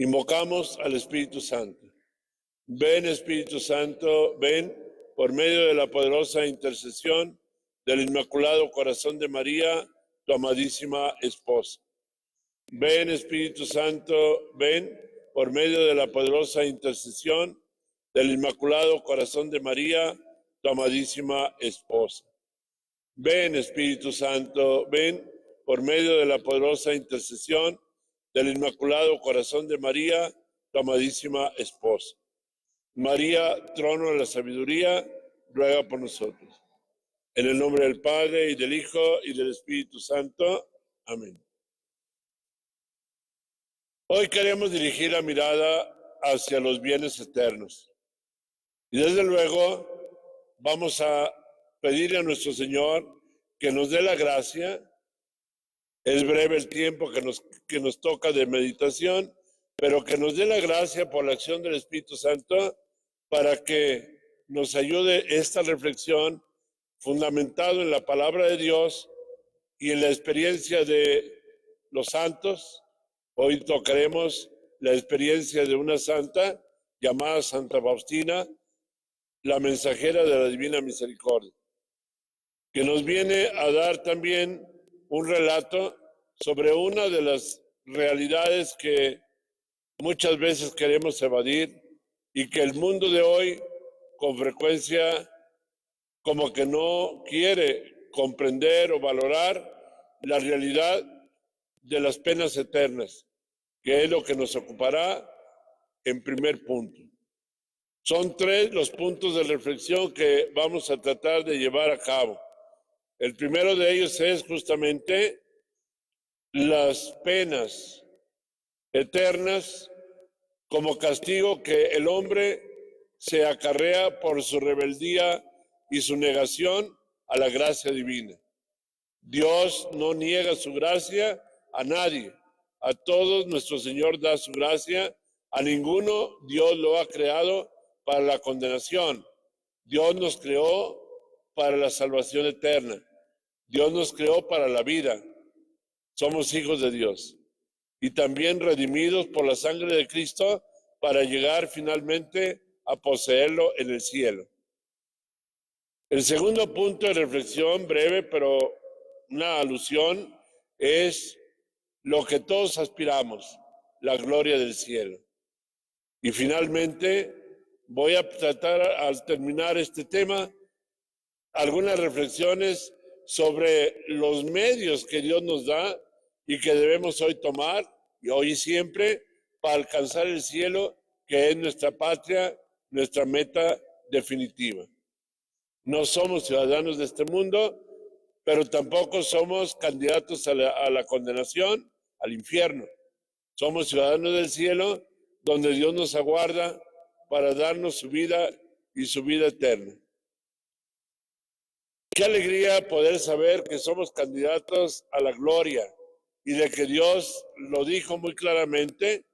Invocamos al Espíritu Santo. Ven, Espíritu Santo, ven por medio de la poderosa intercesión del Inmaculado Corazón de María, tu amadísima esposa. Ven, Espíritu Santo, ven por medio de la poderosa intercesión del Inmaculado Corazón de María, tu amadísima esposa. Ven, Espíritu Santo, ven por medio de la poderosa intercesión del Inmaculado Corazón de María, tu amadísima esposa. María, trono de la sabiduría, ruega por nosotros. En el nombre del Padre, y del Hijo, y del Espíritu Santo. Amén. Hoy queremos dirigir la mirada hacia los bienes eternos. Y desde luego vamos a pedirle a nuestro Señor que nos dé la gracia. Es breve el tiempo que nos toca de meditación, pero que nos dé la gracia por la acción del Espíritu Santo para que nos ayude esta reflexión fundamentado en la palabra de Dios y en la experiencia de los santos. Hoy tocaremos la experiencia de una santa llamada Santa Faustina, la mensajera de la Divina Misericordia, que nos viene a dar también un relato sobre una de las realidades que muchas veces queremos evadir y que el mundo de hoy con frecuencia como que no quiere comprender o valorar la realidad de las penas eternas, que es lo que nos ocupará en primer punto. Son 3 los puntos de reflexión que vamos a tratar de llevar a cabo. El primero de ellos es justamente las penas eternas como castigo que el hombre se acarrea por su rebeldía y su negación a la gracia divina. Dios no niega su gracia a nadie. A todos nuestro Señor da su gracia. A ninguno Dios lo ha creado para la condenación. Dios nos creó para la salvación eterna. Dios nos creó para la vida. Somos hijos de Dios. Y también redimidos por la sangre de Cristo para llegar finalmente a poseerlo en el cielo. El segundo punto de reflexión, breve, pero una alusión, es lo que todos aspiramos, la gloria del cielo. Y finalmente voy a tratar, al terminar este tema, algunas reflexiones sobre los medios que Dios nos da y que debemos hoy tomar, y hoy y siempre, para alcanzar el cielo, que es nuestra patria, nuestra meta definitiva. No somos ciudadanos de este mundo, pero tampoco somos candidatos a la condenación, al infierno. Somos ciudadanos del cielo, donde Dios nos aguarda para darnos su vida y su vida eterna. Qué alegría poder saber que somos candidatos a la gloria y de que Dios lo dijo muy claramente.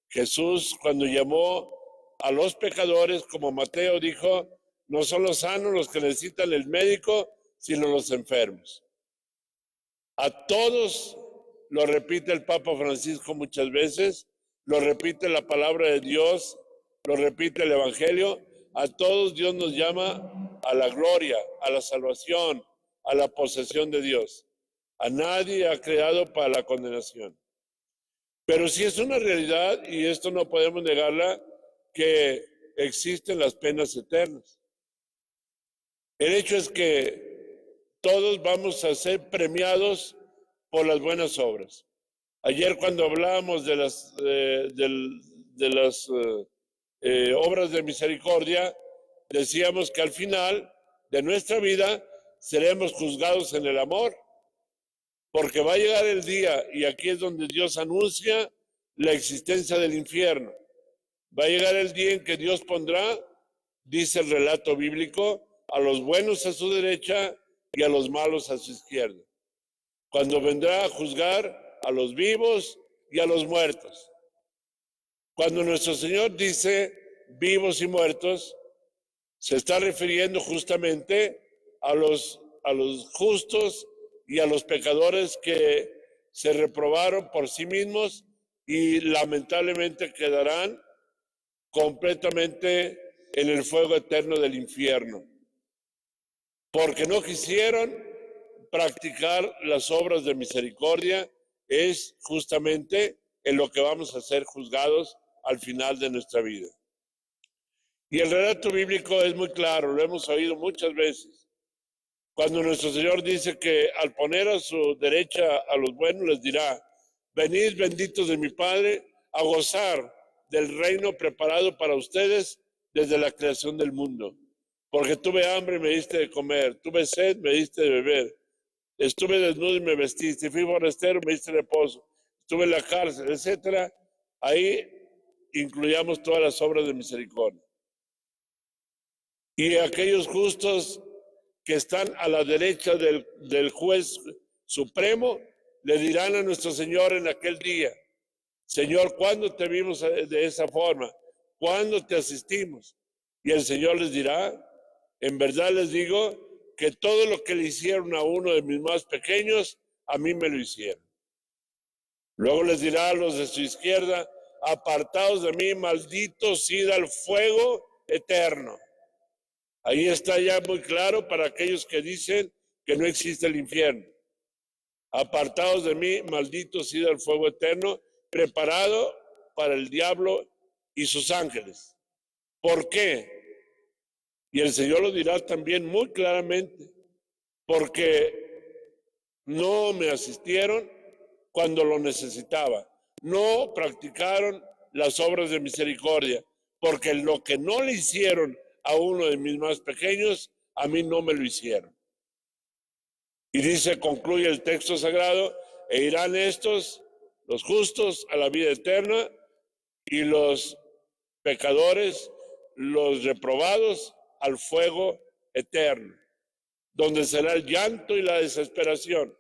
Jesús, cuando llamó a los pecadores, como Mateo dijo, no son los sanos los que necesitan el médico, sino los enfermos. A todos, lo repite el Papa Francisco muchas veces, lo repite la palabra de Dios, lo repite el Evangelio, a todos Dios nos llama a la gloria, a la salvación, a la posesión de Dios. A nadie ha creado para la condenación. Pero sí es una realidad, y esto no podemos negarla, que existen las penas eternas. El hecho es que todos vamos a ser premiados por las buenas obras. Ayer cuando hablábamos de las obras de misericordia, decíamos que al final de nuestra vida seremos juzgados en el amor, porque va a llegar el día, y aquí es donde Dios anuncia la existencia del infierno. Va a llegar el día en que Dios pondrá, dice el relato bíblico, a los buenos a su derecha y a los malos a su izquierda. Cuando vendrá a juzgar a los vivos y a los muertos. Cuando nuestro Señor dice vivos y muertos, se está refiriendo justamente a los justos y a los pecadores que se reprobaron por sí mismos y lamentablemente quedarán completamente en el fuego eterno del infierno, porque no quisieron practicar las obras de misericordia. Es justamente en lo que vamos a ser juzgados al final de nuestra vida. Y el relato bíblico es muy claro, lo hemos oído muchas veces. Cuando nuestro Señor dice que al poner a su derecha a los buenos les dirá: venid benditos de mi Padre a gozar del reino preparado para ustedes desde la creación del mundo. Porque tuve hambre y me diste de comer, tuve sed, me diste de beber, estuve desnudo y me vestiste, fui forastero, me diste reposo, estuve en la cárcel, etcétera. Ahí incluyamos todas las obras de misericordia. Y aquellos justos que están a la derecha del juez supremo le dirán a nuestro Señor en aquel día: Señor, ¿cuándo te vimos de esa forma? ¿Cuándo te asistimos? Y el Señor les dirá: en verdad les digo que todo lo que le hicieron a uno de mis más pequeños, a mí me lo hicieron. Luego les dirá a los de su izquierda: apartaos de mí, malditos, id al fuego eterno. Ahí está ya muy claro para aquellos que dicen que no existe el infierno. Apartaos de mí, malditos, id al fuego eterno, preparado para el diablo y sus ángeles. ¿Por qué? Y el Señor lo dirá también muy claramente: porque no me asistieron cuando lo necesitaba, no practicaron las obras de misericordia, porque lo que no le hicieron a uno de mis más pequeños, a mí no me lo hicieron. Y dice, concluye el texto sagrado: e irán estos, los justos, a la vida eterna, y los pecadores, los reprobados, al fuego eterno, donde será el llanto y la desesperación.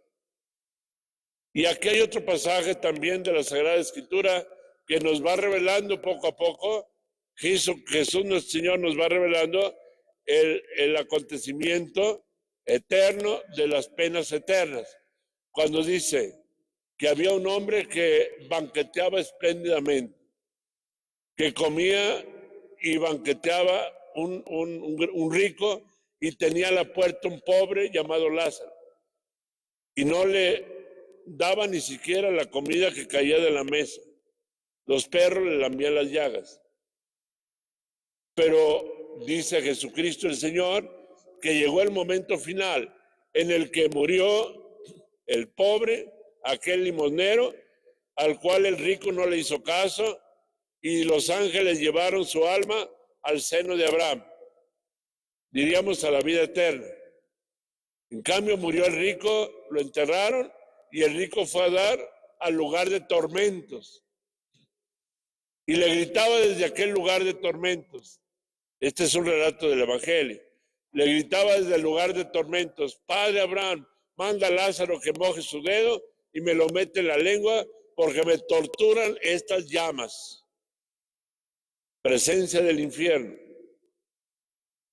Y aquí hay otro pasaje también de la Sagrada Escritura que nos va revelando poco a poco. Jesús nuestro Señor nos va revelando el acontecimiento eterno de las penas eternas, cuando dice que había un hombre que banqueteaba espléndidamente, que comía y banqueteaba un rico, y tenía a la puerta un pobre llamado Lázaro, y no le daba ni siquiera la comida que caía de la mesa. Los perros le lambían las llagas. Pero dice Jesucristo el Señor que llegó el momento final en el que murió el pobre, aquel limosnero, al cual el rico no le hizo caso, y los ángeles llevaron su alma al seno de Abraham, diríamos a la vida eterna. En cambio murió el rico, lo enterraron, y el rico fue a dar al lugar de tormentos, y le gritaba desde aquel lugar de tormentos. Este es un relato del Evangelio. Le gritaba desde el lugar de tormentos: Padre Abraham, manda a Lázaro que moje su dedo y me lo mete en la lengua, porque me torturan estas llamas. Presencia del infierno.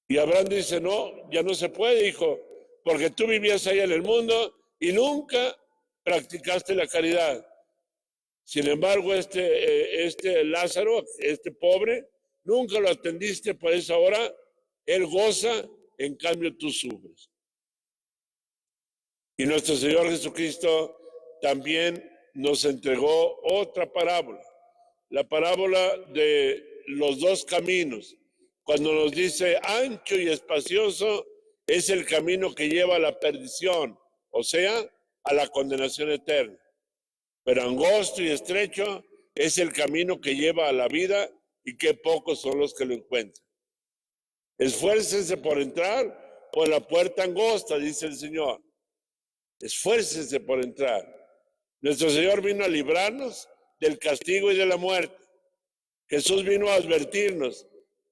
Y Abraham dice: no, ya no se puede, hijo, porque tú vivías ahí en el mundo y nunca practicaste la caridad. Sin embargo, este Lázaro, este pobre, nunca lo atendiste, por eso ahora él goza, en cambio tú sufres. Y nuestro Señor Jesucristo también nos entregó otra parábola, la parábola de los dos caminos, cuando nos dice: ancho y espacioso es el camino que lleva a la perdición, o sea, a la condenación eterna, pero angosto y estrecho es el camino que lleva a la vida, y qué pocos son los que lo encuentran. Esfuércense por entrar por la puerta angosta, dice el Señor. Esfuércense por entrar. Nuestro Señor vino a librarnos del castigo y de la muerte. Jesús vino a advertirnos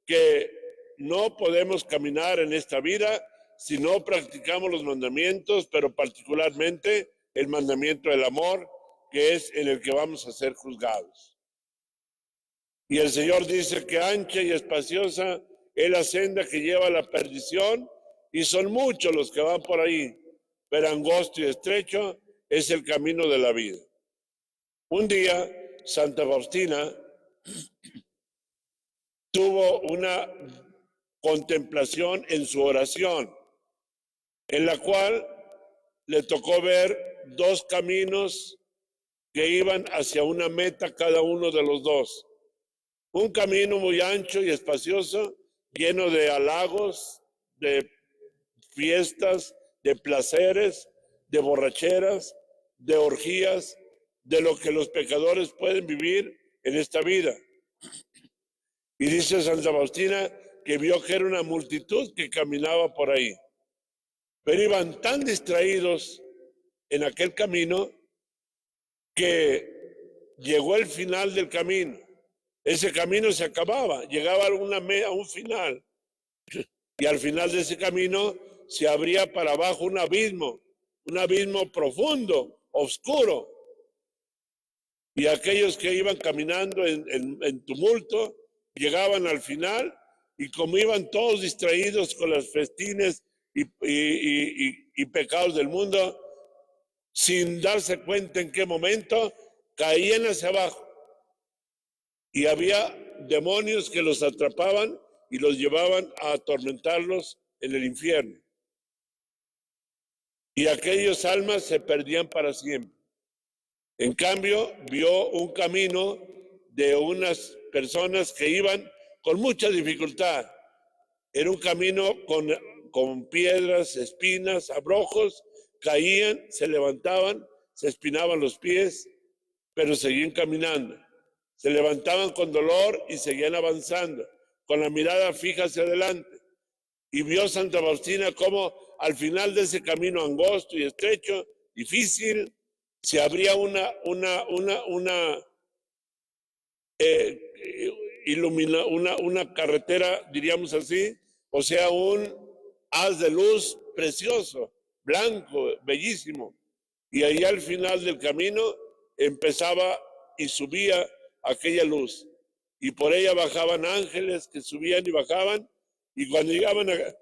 que no podemos caminar en esta vida si no practicamos los mandamientos, pero particularmente el mandamiento del amor, que es en el que vamos a ser juzgados. Y el Señor dice que ancha y espaciosa es la senda que lleva a la perdición, y son muchos los que van por ahí, pero angosto y estrecho es el camino de la vida. Un día Santa Faustina tuvo una contemplación en su oración, en la cual le tocó ver dos caminos que iban hacia una meta cada uno de los dos. Un camino muy ancho y espacioso, lleno de halagos, de fiestas, de placeres, de borracheras, de orgías, de lo que los pecadores pueden vivir en esta vida. Y dice Santa Faustina que vio que era una multitud que caminaba por ahí, pero iban tan distraídos en aquel camino que llegó el final del camino. Ese camino se acababa, llegaba a un final, y al final de ese camino se abría para abajo un abismo profundo, oscuro. Y aquellos que iban caminando en tumulto llegaban al final, y como iban todos distraídos con las festines y pecados del mundo, sin darse cuenta en qué momento caían hacia abajo. Y había demonios que los atrapaban y los llevaban a atormentarlos en el infierno. Y aquellas almas se perdían para siempre. En cambio, vio un camino de unas personas que iban con mucha dificultad. Era un camino con piedras, espinas, abrojos, caían, se levantaban, se espinaban los pies, pero seguían caminando. Se levantaban con dolor y seguían avanzando, con la mirada fija hacia adelante. Y vio Santa Faustina cómo al final de ese camino angosto y estrecho, difícil, se abría una carretera, diríamos así, o sea, un haz de luz precioso, blanco, bellísimo. Y ahí al final del camino empezaba y subía aquella luz. Y por ella bajaban ángeles que subían y bajaban. Y cuando llegaban a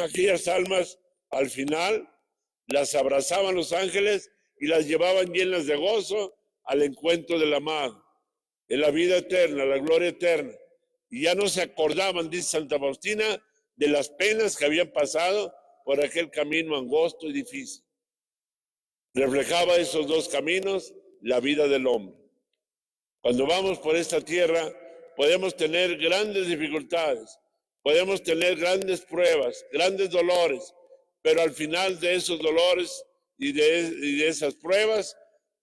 aquellas almas, al final las abrazaban los ángeles y las llevaban llenas de gozo al encuentro del amado, en la vida eterna, la gloria eterna. Y ya no se acordaban, dice Santa Faustina, de las penas que habían pasado por aquel camino angosto y difícil. Reflejaba esos dos caminos la vida del hombre. Cuando vamos por esta tierra, podemos tener grandes dificultades, podemos tener grandes pruebas, grandes dolores, pero al final de esos dolores y de esas pruebas,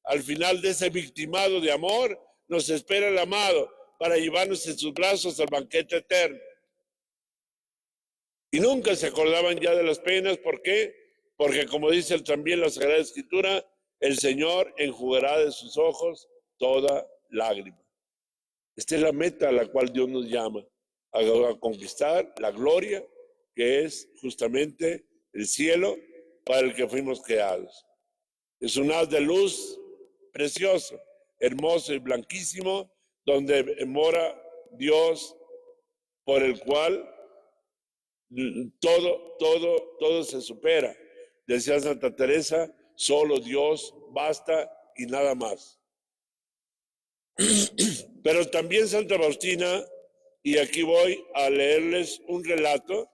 al final de ese victimado de amor, nos espera el amado para llevarnos en sus brazos al banquete eterno. Y nunca se acordaban ya de las penas. ¿Por qué? Porque como dice también la Sagrada Escritura, el Señor enjugará de sus ojos toda lágrima. Esta es la meta a la cual Dios nos llama, a conquistar la gloria, que es justamente el cielo para el que fuimos creados. Es un haz de luz precioso, hermoso y blanquísimo, donde mora Dios, por el cual todo se supera. Decía Santa Teresa, solo Dios basta y nada más. Pero también Santa Faustina, y aquí voy a leerles un relato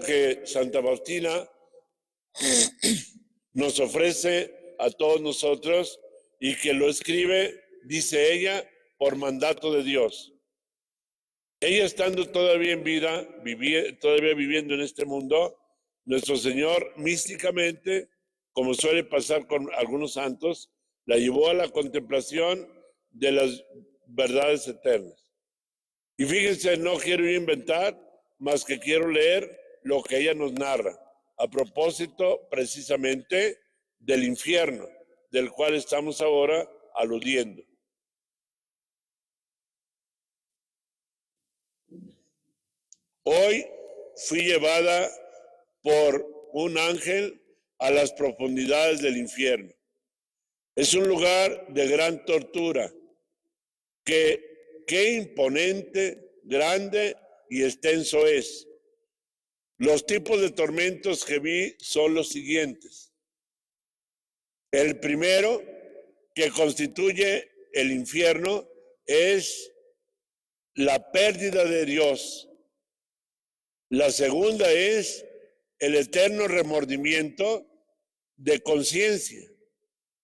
que Santa Faustina nos ofrece a todos nosotros y que lo escribe, dice ella, por mandato de Dios. Ella estando todavía en vida, todavía viviendo en este mundo, nuestro Señor místicamente, como suele pasar con algunos santos, la llevó a la contemplación de las verdades eternas. Y fíjense, no quiero inventar, más que quiero leer lo que ella nos narra, a propósito precisamente del infierno, del cual estamos ahora aludiendo. Hoy fui llevada por un ángel a las profundidades del infierno. Es un lugar de gran tortura. Qué imponente, grande y extenso es. Los tipos de tormentos que vi son los siguientes. El primero que constituye el infierno es la pérdida de Dios. La segunda es el eterno remordimiento de conciencia.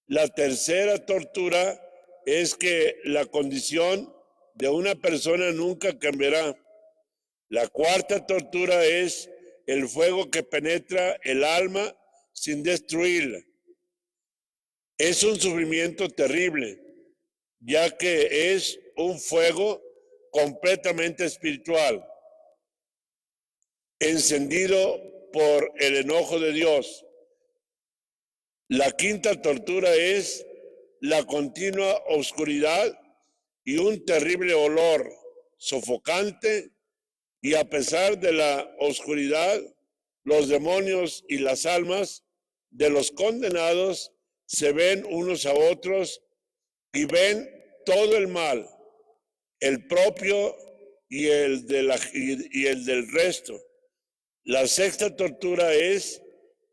La tercera tortura es que la condición de una persona nunca cambiará. La cuarta tortura es el fuego que penetra el alma sin destruirla. Es un sufrimiento terrible, ya que es un fuego completamente espiritual, encendido por el enojo de Dios. La quinta tortura es la continua oscuridad y un terrible olor sofocante, y a pesar de la oscuridad, los demonios y las almas de los condenados se ven unos a otros y ven todo el mal, el propio y el del resto. La sexta tortura es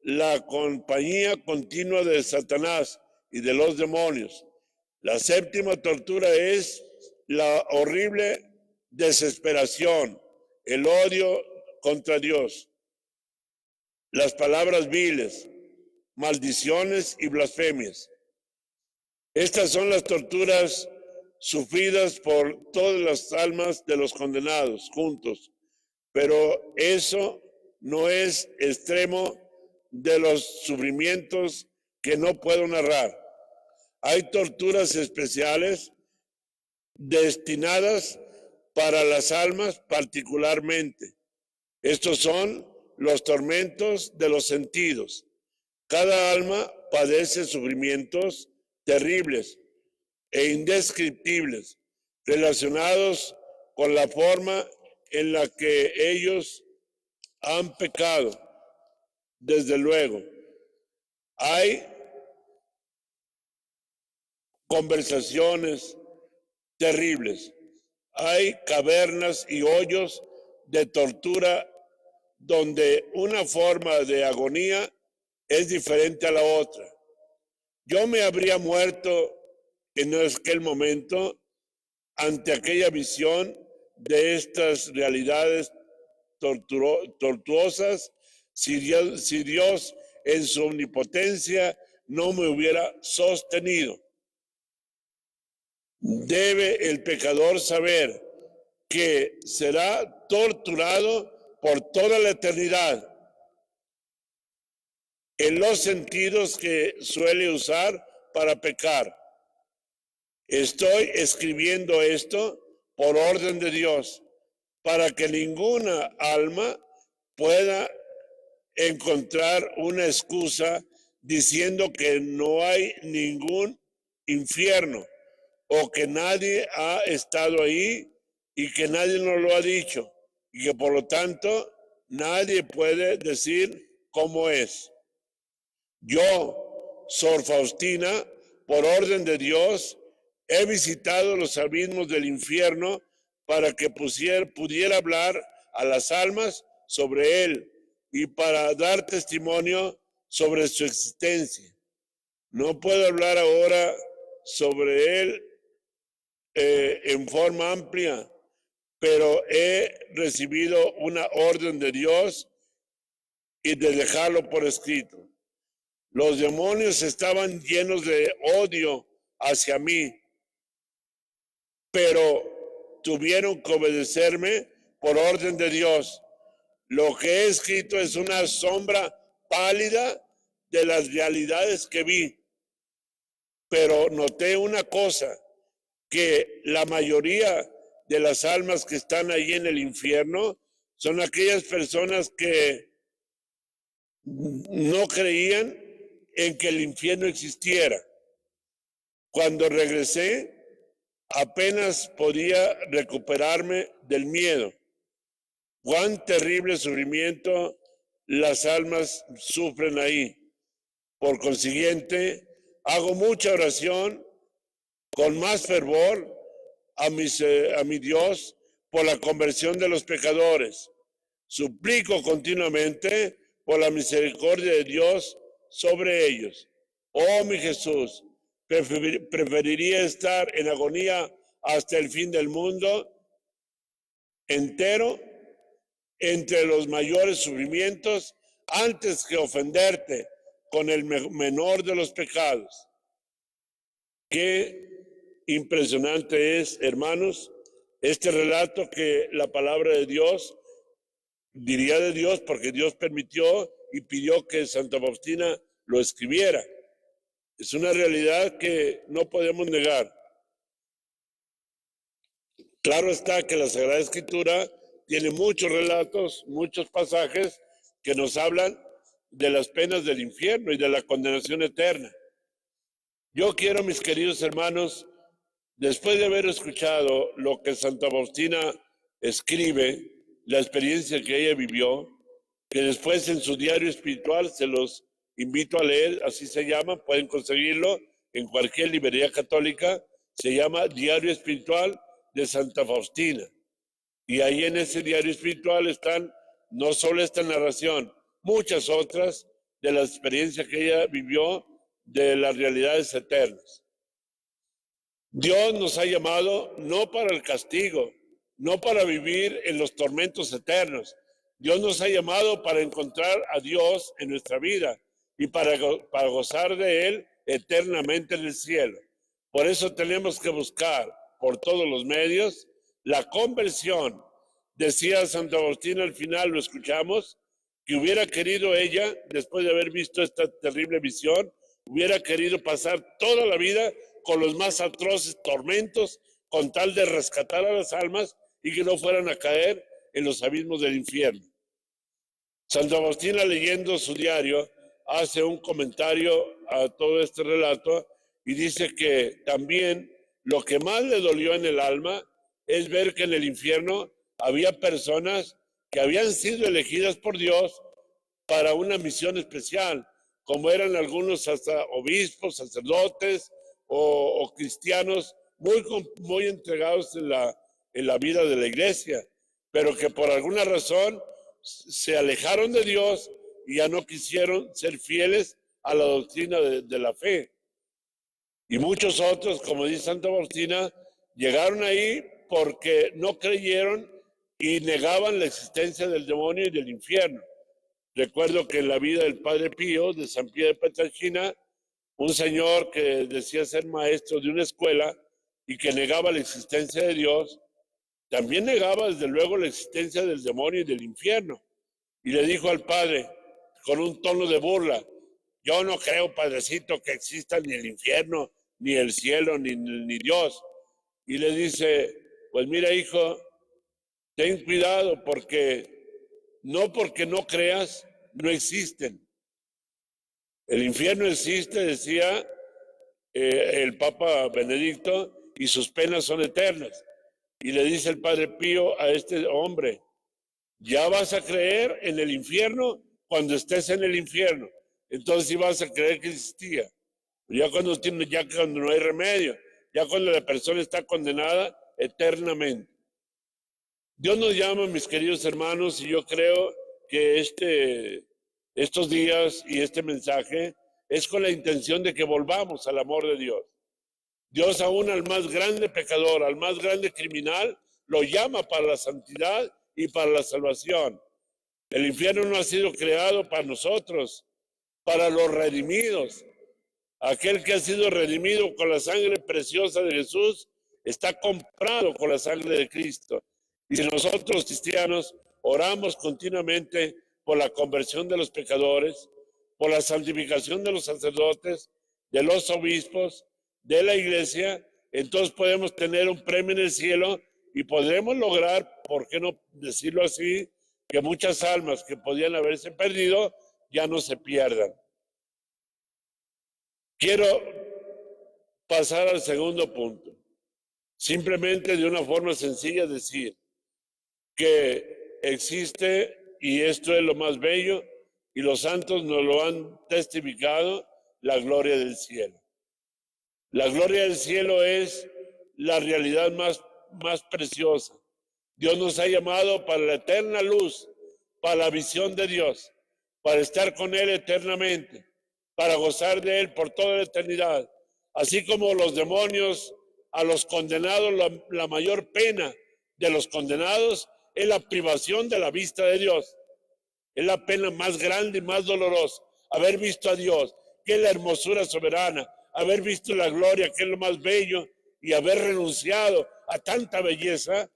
la compañía continua de Satanás y de los demonios. La séptima tortura es la horrible desesperación, el odio contra Dios, las palabras viles, maldiciones y blasfemias. Estas son las torturas sufridas por todas las almas de los condenados juntos, pero eso no es extremo de los sufrimientos que no puedo narrar. Hay torturas especiales destinadas para las almas particularmente. Estos son los tormentos de los sentidos. Cada alma padece sufrimientos terribles e indescriptibles relacionados con la forma en la que ellos han pecado. Desde luego, hay conversaciones terribles, hay cavernas y hoyos de tortura donde una forma de agonía es diferente a la otra. Yo me habría muerto en aquel momento ante aquella visión de estas realidades tortuosas si Dios en su omnipotencia no me hubiera sostenido. Debe el pecador saber que será torturado por toda la eternidad en los sentidos que suele usar para pecar. Estoy escribiendo esto por orden de Dios, para que ninguna alma pueda encontrar una excusa diciendo que no hay ningún infierno o que nadie ha estado ahí y que nadie nos lo ha dicho y que por lo tanto nadie puede decir cómo es. Yo, Sor Faustina, por orden de Dios, he visitado los abismos del infierno para que pudiera hablar a las almas sobre él y para dar testimonio sobre su existencia. No puedo hablar ahora sobre él en forma amplia, pero he recibido una orden de Dios y de dejarlo por escrito. Los demonios estaban llenos de odio hacia mí, pero tuvieron que obedecerme por orden de Dios. Lo que he escrito es una sombra pálida de las realidades que vi, pero noté una cosa, que la mayoría de las almas que están ahí en el infierno son aquellas personas que no creían en que el infierno existiera. Cuando regresé, apenas podía recuperarme del miedo. Cuán terrible sufrimiento las almas sufren ahí. Por consiguiente, hago mucha oración con más fervor a mi Dios por la conversión de los pecadores. Suplico continuamente por la misericordia de Dios sobre ellos. Oh, mi Jesús, preferiría estar en agonía hasta el fin del mundo entero, entre los mayores sufrimientos, antes que ofenderte con el menor de los pecados. Qué impresionante es, hermanos, este relato que la palabra de Dios, diría de Dios, porque Dios permitió y pidió que Santa Faustina lo escribiera. Es una realidad que no podemos negar. Claro está que la Sagrada Escritura tiene muchos relatos, muchos pasajes que nos hablan de las penas del infierno y de la condenación eterna. Yo quiero, mis queridos hermanos, después de haber escuchado lo que Santa Faustina escribe, la experiencia que ella vivió, que después en su diario espiritual se los invito a leer, así se llama, pueden conseguirlo en cualquier librería católica, se llama Diario Espiritual de Santa Faustina. Y ahí en ese diario espiritual están no solo esta narración, muchas otras de la experiencia que ella vivió de las realidades eternas. Dios nos ha llamado no para el castigo, no para vivir en los tormentos eternos. Dios nos ha llamado para encontrar a Dios en nuestra vida y para gozar de Él eternamente en el cielo. Por eso tenemos que buscar por todos los medios la conversión. Decía Santa Faustina al final, lo escuchamos, que hubiera querido ella, después de haber visto esta terrible visión, hubiera querido pasar toda la vida con los más atroces tormentos, con tal de rescatar a las almas y que no fueran a caer en los abismos del infierno. Santa Faustina, leyendo su diario, hace un comentario a todo este relato y dice que también lo que más le dolió en el alma es ver que en el infierno había personas que habían sido elegidas por Dios para una misión especial, como eran algunos hasta obispos, sacerdotes o cristianos muy entregados en la vida de la iglesia, pero que por alguna razón se alejaron de Dios y ya no quisieron ser fieles a la doctrina de la fe. Y muchos otros, como dice Santa Faustina, llegaron ahí porque no creyeron y negaban la existencia del demonio y del infierno. Recuerdo que en la vida del Padre Pío de San Pío de Pietrelcina, un señor que decía ser maestro de una escuela y que negaba la existencia de Dios, también negaba desde luego la existencia del demonio y del infierno. Y le dijo al padre, con un tono de burla, yo no creo, padrecito, que exista ni el infierno, ni el cielo, ni Dios. Y le dice, pues mira, hijo, ten cuidado porque no creas, no existen. El infierno existe, decía el Papa Benedicto, y sus penas son eternas. Y le dice el Padre Pío a este hombre, ya vas a creer en el infierno cuando estés en el infierno. Entonces sí vas a creer que existía. Ya cuando no hay remedio, ya cuando la persona está condenada eternamente. Dios nos llama, mis queridos hermanos, y yo creo que estos días y este mensaje es con la intención de que volvamos al amor de Dios. Dios aún al más grande pecador, al más grande criminal, lo llama para la santidad y para la salvación. El infierno no ha sido creado para nosotros, para los redimidos. Aquel que ha sido redimido con la sangre preciosa de Jesús está comprado con la sangre de Cristo. Y si nosotros cristianos oramos continuamente por la conversión de los pecadores, por la santificación de los sacerdotes, de los obispos, de la iglesia, entonces podemos tener un premio en el cielo y podremos lograr, ¿por qué no decirlo así?, que muchas almas que podían haberse perdido ya no se pierdan. Quiero pasar al segundo punto. Simplemente de una forma sencilla decir que existe, y esto es lo más bello, y los santos nos lo han testificado, la gloria del cielo. La gloria del cielo es la realidad más preciosa. Dios nos ha llamado para la eterna luz, para la visión de Dios, para estar con Él eternamente, para gozar de él por toda la eternidad. Así como los demonios, a los condenados, la mayor pena de los condenados es la privación de la vista de Dios. Es la pena más grande y más dolorosa, haber visto a Dios, que es la hermosura soberana, haber visto la gloria, que es lo más bello, y haber renunciado a tanta belleza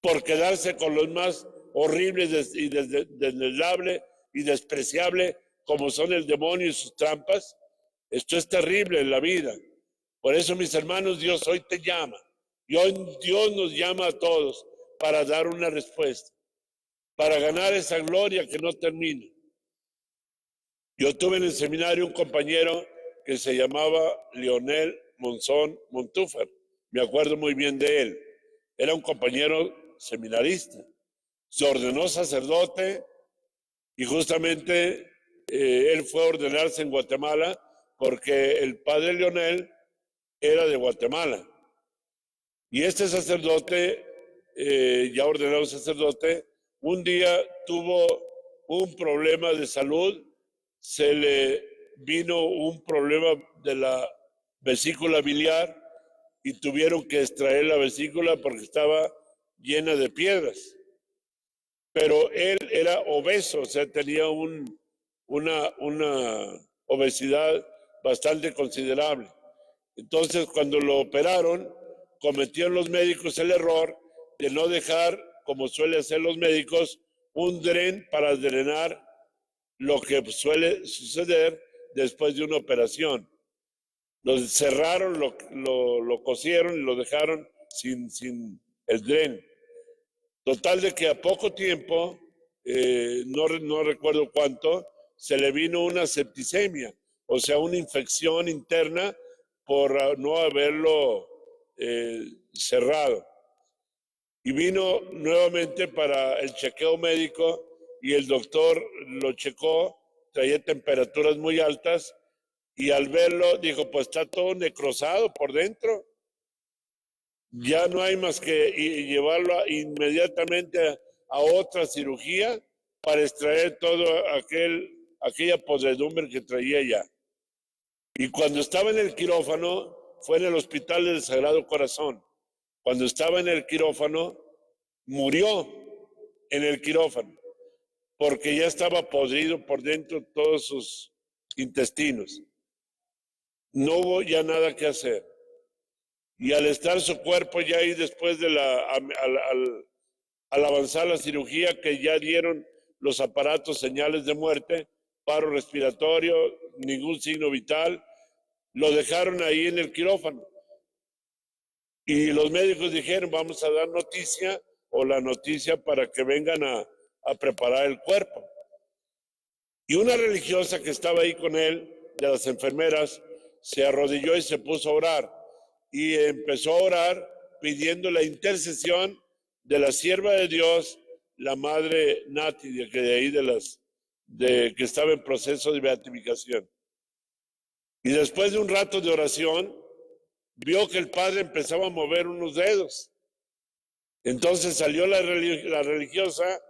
por quedarse con los más horribles y desdeñables y despreciables como son el demonio y sus trampas. Esto es terrible en la vida. Por eso, mis hermanos, Dios hoy te llama. Y hoy Dios nos llama a todos para dar una respuesta, para ganar esa gloria que no termina. Yo tuve en el seminario un compañero que se llamaba Leonel Monzón Montúfar. Me acuerdo muy bien de él. Era un compañero seminarista. Se ordenó sacerdote y justamente él fue a ordenarse en Guatemala porque el padre Leonel era de Guatemala. Y este sacerdote, ya ordenado sacerdote, un día tuvo un problema de salud, se le vino un problema de la vesícula biliar y tuvieron que extraer la vesícula porque estaba llena de piedras. Pero él era obeso, o sea, tenía una obesidad bastante considerable. Entonces, cuando lo operaron, cometieron los médicos el error de no dejar, como suele hacer los médicos, un dren para drenar lo que suele suceder después de una operación. Lo cerraron, lo cosieron y lo dejaron sin el dren. Total de que a poco tiempo, no recuerdo cuánto, se le vino una septicemia, o sea, una infección interna por no haberlo cerrado. Y vino nuevamente para el chequeo médico y el doctor lo checó, traía temperaturas muy altas y al verlo dijo, pues está todo necrosado por dentro. Ya no hay más que llevarlo inmediatamente a otra cirugía para extraer todo aquella podredumbre que traía ya. Y cuando estaba en el quirófano, fue en el Hospital del Sagrado Corazón. Cuando estaba en el quirófano, murió en el quirófano, porque ya estaba podrido por dentro todos sus intestinos. No hubo ya nada que hacer. Y al estar su cuerpo ya ahí después de al avanzar la cirugía, que ya dieron los aparatos señales de muerte, paro respiratorio, ningún signo vital, lo dejaron ahí en el quirófano. Y los médicos dijeron, vamos a dar noticia o la noticia para que vengan a preparar el cuerpo. Y una religiosa que estaba ahí con él, de las enfermeras, se arrodilló y se puso a orar. Y empezó a orar pidiendo la intercesión de la sierva de Dios, la madre Nati, que estaba en proceso de beatificación. Y después de un rato de oración, vio que el padre empezaba a mover unos dedos. Entonces salió la religiosa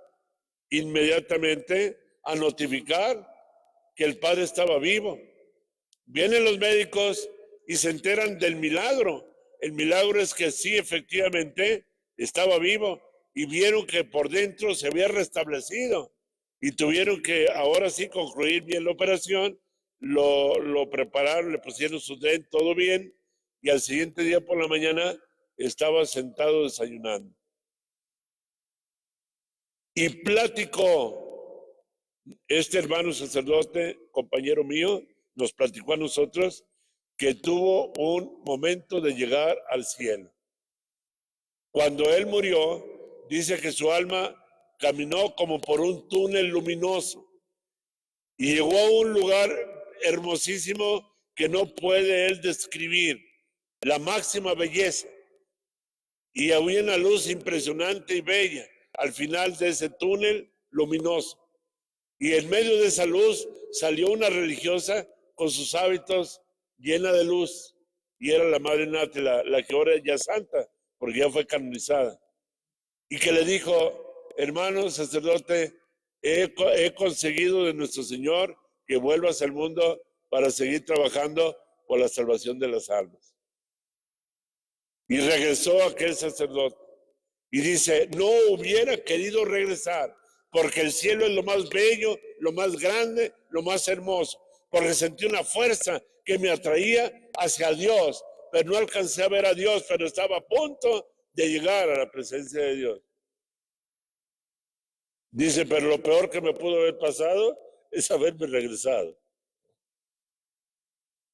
inmediatamente a notificar que el padre estaba vivo. Vienen los médicos y se enteran del milagro. El milagro es que sí, efectivamente, estaba vivo y vieron que por dentro se había restablecido y tuvieron que ahora sí concluir bien la operación. Lo prepararon, le pusieron su dren, todo bien, y al siguiente día por la mañana estaba sentado desayunando. Y platicó este hermano sacerdote, compañero mío, nos platicó a nosotros que tuvo un momento de llegar al cielo. Cuando él murió, dice que su alma caminó como por un túnel luminoso y llegó a un lugar hermosísimo que no puede él describir, la máxima belleza. Y había una luz impresionante y bella al final de ese túnel luminoso. Y en medio de esa luz salió una religiosa con sus hábitos llena de luz. Y era la Madre Nati, la que ahora ya es santa, porque ya fue canonizada. Y que le dijo, hermano sacerdote, he conseguido de nuestro Señor que vuelvas al mundo para seguir trabajando por la salvación de las almas. Y regresó aquel sacerdote y dice, no hubiera querido regresar, porque el cielo es lo más bello, lo más grande, lo más hermoso, porque sentí una fuerza que me atraía hacia Dios, pero no alcancé a ver a Dios, pero estaba a punto de llegar a la presencia de Dios. Dice, pero lo peor que me pudo haber pasado es haberme regresado.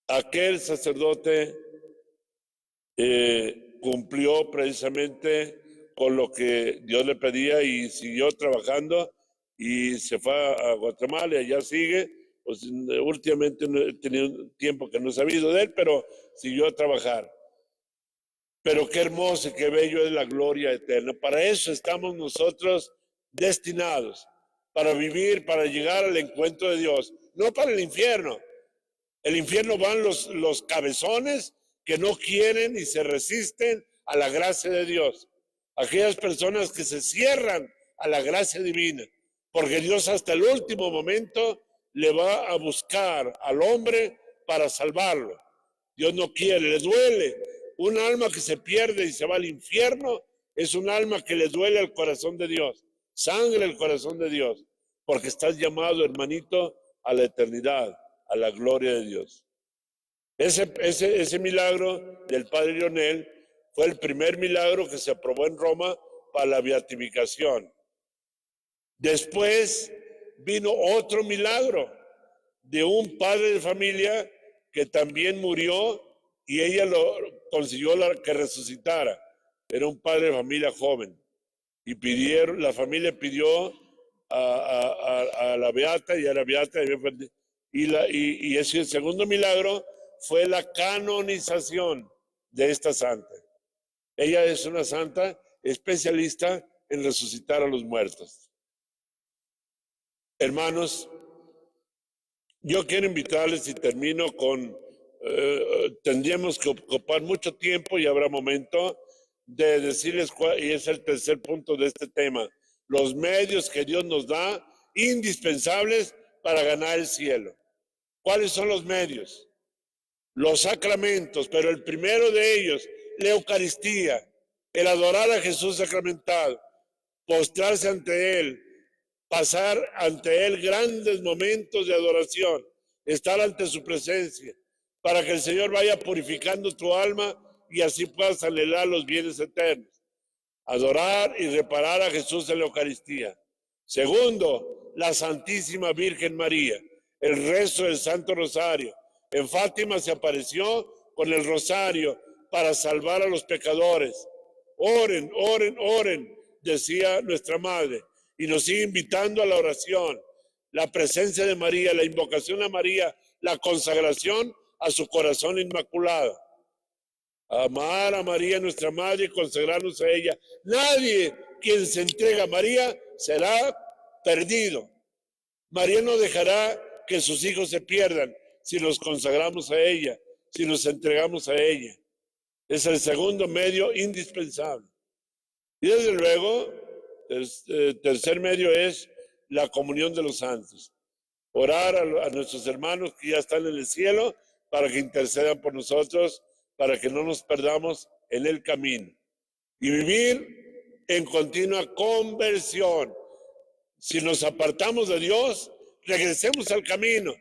Aquel sacerdote cumplió precisamente con lo que Dios le pedía y siguió trabajando y se fue a Guatemala y allá sigue. Pues últimamente no he tenido un tiempo que no he sabido de él, pero siguió a trabajar. Pero qué hermoso y qué bello es la gloria eterna. Para eso estamos nosotros destinados, para vivir, para llegar al encuentro de Dios, no para el infierno. El infierno van los cabezones que no quieren y se resisten a la gracia de Dios. Aquellas personas que se cierran a la gracia divina, porque Dios hasta el último momento le va a buscar al hombre para salvarlo. Dios no quiere, le duele. Un alma que se pierde y se va al infierno es un alma que le duele al corazón de Dios, sangra el corazón de Dios, porque estás llamado, hermanito, a la eternidad, a la gloria de Dios. Ese milagro del padre Lionel fue el primer milagro que se aprobó en Roma para la beatificación. Después vino otro milagro de un padre de familia que también murió y ella lo consiguió que resucitara. Era un padre de familia joven y la familia pidió a la beata y a la beata y ese el segundo milagro fue la canonización de esta santa. Ella es una santa especialista en resucitar a los muertos. Hermanos, yo quiero invitarles y termino con, tendríamos que ocupar mucho tiempo y habrá momento de decirles y es el tercer punto de este tema, los medios que Dios nos da indispensables para ganar el cielo. ¿Cuáles son los medios? Los sacramentos, pero el primero de ellos, la Eucaristía, el adorar a Jesús sacramentado, postrarse ante Él, pasar ante Él grandes momentos de adoración, estar ante su presencia, para que el Señor vaya purificando tu alma y así puedas anhelar los bienes eternos. Adorar y reparar a Jesús en la Eucaristía. Segundo, la Santísima Virgen María, el rezo del Santo Rosario. En Fátima se apareció con el rosario para salvar a los pecadores. Oren, oren, oren, decía nuestra Madre, y nos sigue invitando a la oración, la presencia de María, la invocación a María, la consagración a su corazón inmaculado. Amar a María, nuestra Madre, y consagrarnos a ella. Nadie quien se entrega a María será perdido. María no dejará que sus hijos se pierdan si nos consagramos a ella, si nos entregamos a ella. Es el segundo medio indispensable. Y desde luego, el tercer medio es la comunión de los santos. Orar a nuestros hermanos que ya están en el cielo para que intercedan por nosotros, para que no nos perdamos en el camino. Y vivir en continua conversión. Si nos apartamos de Dios, regresemos al camino.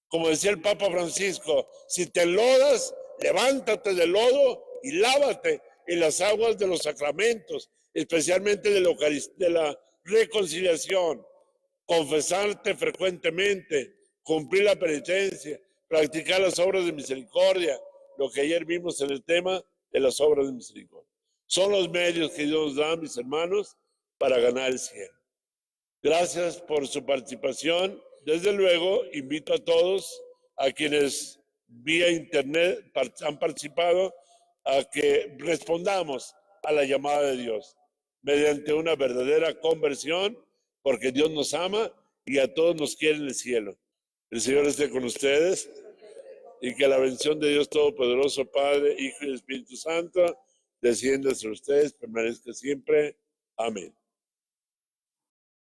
Como decía el Papa Francisco, si te enlodas, levántate del lodo y lávate en las aguas de los sacramentos, especialmente de la reconciliación, confesarte frecuentemente, cumplir la penitencia, practicar las obras de misericordia, lo que ayer vimos en el tema de las obras de misericordia. Son los medios que Dios nos da, mis hermanos, para ganar el cielo. Gracias por su participación. Desde luego, invito a todos, a quienes vía internet han participado, a que respondamos a la llamada de Dios mediante una verdadera conversión, porque Dios nos ama y a todos nos quiere en el cielo. El Señor esté con ustedes y que la bendición de Dios Todopoderoso, Padre, Hijo y Espíritu Santo, descienda sobre ustedes, permanezca siempre. Amén.